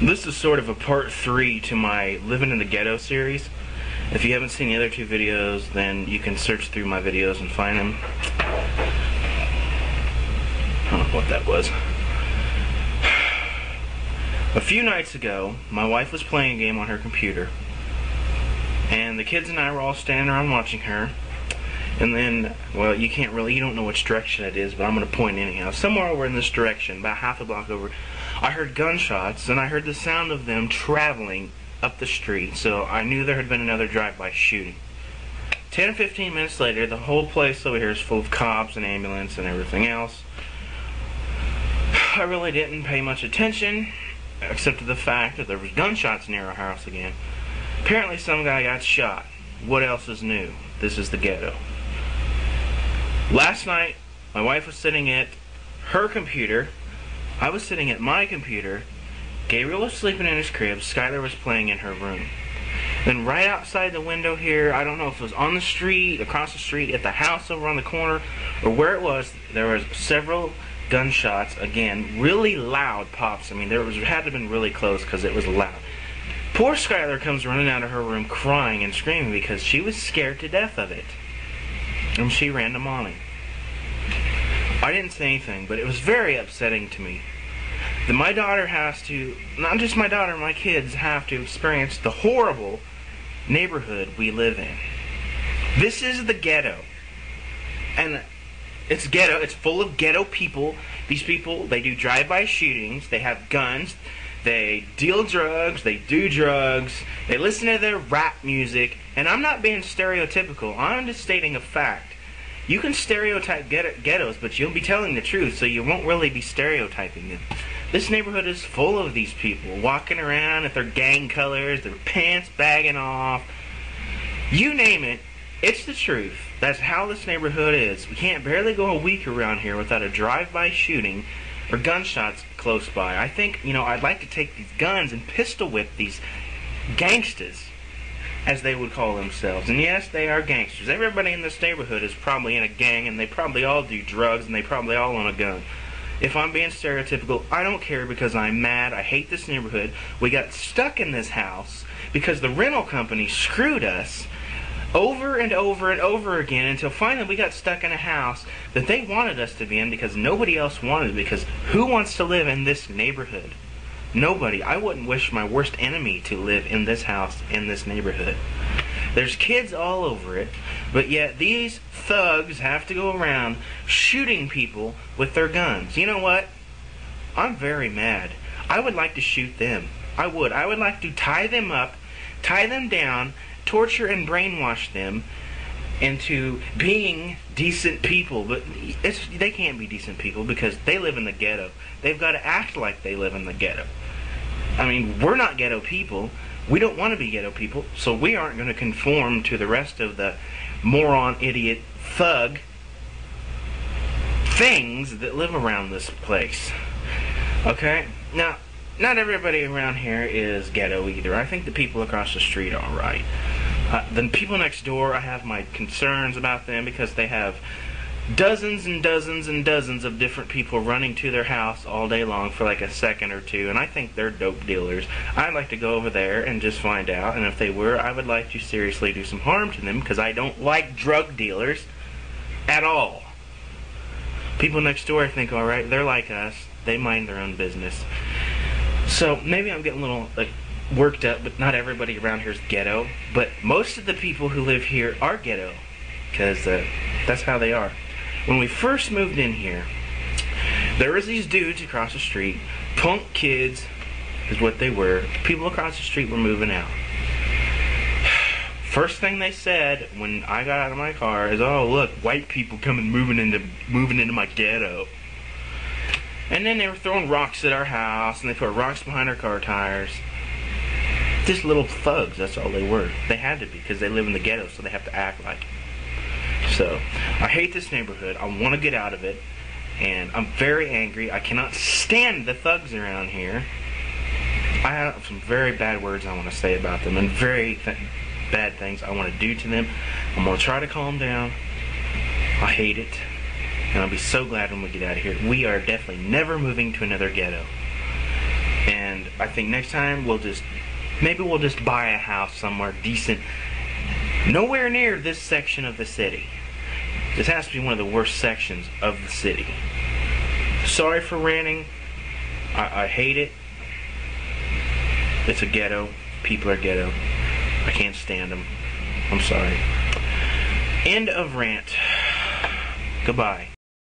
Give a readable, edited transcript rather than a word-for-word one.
This is sort of a part 3 to my Living in the Ghetto series. If you haven't seen the other 2 videos, then you can search through my videos and find them. I don't know what that was. A few nights ago, my wife was playing a game on her computer, and the kids and I were all standing around watching her. And then, well, you don't know which direction it is, but I'm going to point anyhow. Somewhere over in this direction, about half a block over, I heard gunshots, and I heard the sound of them traveling up the street. So I knew there had been another drive-by shooting. 10 or 15 minutes later, the whole place over here is full of cops and ambulance and everything else. I really didn't pay much attention, except to the fact that there was gunshots near our house again. Apparently some guy got shot. What else is new? This is the ghetto. Last night, my wife was sitting at her computer. I was sitting at my computer. Gabriel was sleeping in his crib. Skylar was playing in her room. Then right outside the window here, I don't know if it was on the street, across the street, at the house over on the corner, or where it was, there was several gunshots. Again, really loud pops. I mean, it had to have been really close because it was loud. Poor Skylar comes running out of her room crying and screaming because she was scared to death of it. And she ran to Mommy. I didn't say anything, but it was very upsetting to me that my daughter has to, not just my daughter, my kids have to experience the horrible neighborhood we live in. This is the ghetto. And it's ghetto. It's full of ghetto people. These people, they do drive-by shootings. They have guns. They deal drugs, they do drugs, they listen to their rap music, and I'm not being stereotypical, I'm just stating a fact. You can stereotype ghettos, but you'll be telling the truth, so you won't really be stereotyping them. This neighborhood is full of these people, walking around with their gang colors, their pants bagging off. You name it, it's the truth. That's how this neighborhood is. We can't barely go a week around here without a drive-by shooting or gunshots close by. I think, I'd like to take these guns and pistol whip these gangsters, as they would call themselves. And yes, they are gangsters. Everybody in this neighborhood is probably in a gang, and they probably all do drugs, and they probably all own a gun. If I'm being stereotypical, I don't care because I'm mad. I hate this neighborhood. We got stuck in this house because the rental company screwed us over and over and over again until finally we got stuck in a house that they wanted us to be in because nobody else wanted it, because who wants to live in this neighborhood? Nobody. I wouldn't wish my worst enemy to live in this house, in this neighborhood. There's kids all over it, but yet these thugs have to go around shooting people with their guns. You know what? I'm very mad. I would like to shoot them. I would. I would like to tie them up, tie them down, torture and brainwash them into being decent people. But they can't be decent people because they live in the ghetto. They've got to act like they live in the ghetto. I mean, we're not ghetto people. We don't want to be ghetto people, so we aren't going to conform to the rest of the moron, idiot, thug things that live around this place. Okay? Now, not everybody around here is ghetto either. I think the people across the street are alright. The people next door, I have my concerns about them because they have dozens and dozens and dozens of different people running to their house all day long for like a second or two, and I think they're dope dealers. I'd like to go over there and just find out, and if they were, I would like to seriously do some harm to them because I don't like drug dealers at all. People next door, I think, alright, they're like us. They mind their own business. So maybe I'm getting a little worked up, but not everybody around here is ghetto. But most of the people who live here are ghetto because that's how they are. When we first moved in here, there was these dudes across the street, punk kids is what they were. People across the street were moving out. First thing they said when I got out of my car is, "Oh, look, white people coming moving into my ghetto." And then they were throwing rocks at our house, and they put rocks behind our car tires. Just little thugs, that's all they were. They had to be, because they live in the ghetto, so they have to act like it. So, I hate this neighborhood. I want to get out of it, and I'm very angry. I cannot stand the thugs around here. I have some very bad words I want to say about them, and very bad things I want to do to them. I'm going to try to calm down. I hate it. And I'll be so glad when we get out of here. We are definitely never moving to another ghetto. And I think next time we'll just buy a house somewhere decent, nowhere near this section of the city. This has to be one of the worst sections of the city. Sorry for ranting. I hate it. It's a ghetto. People are ghetto. I can't stand them. I'm sorry. End of rant. Goodbye.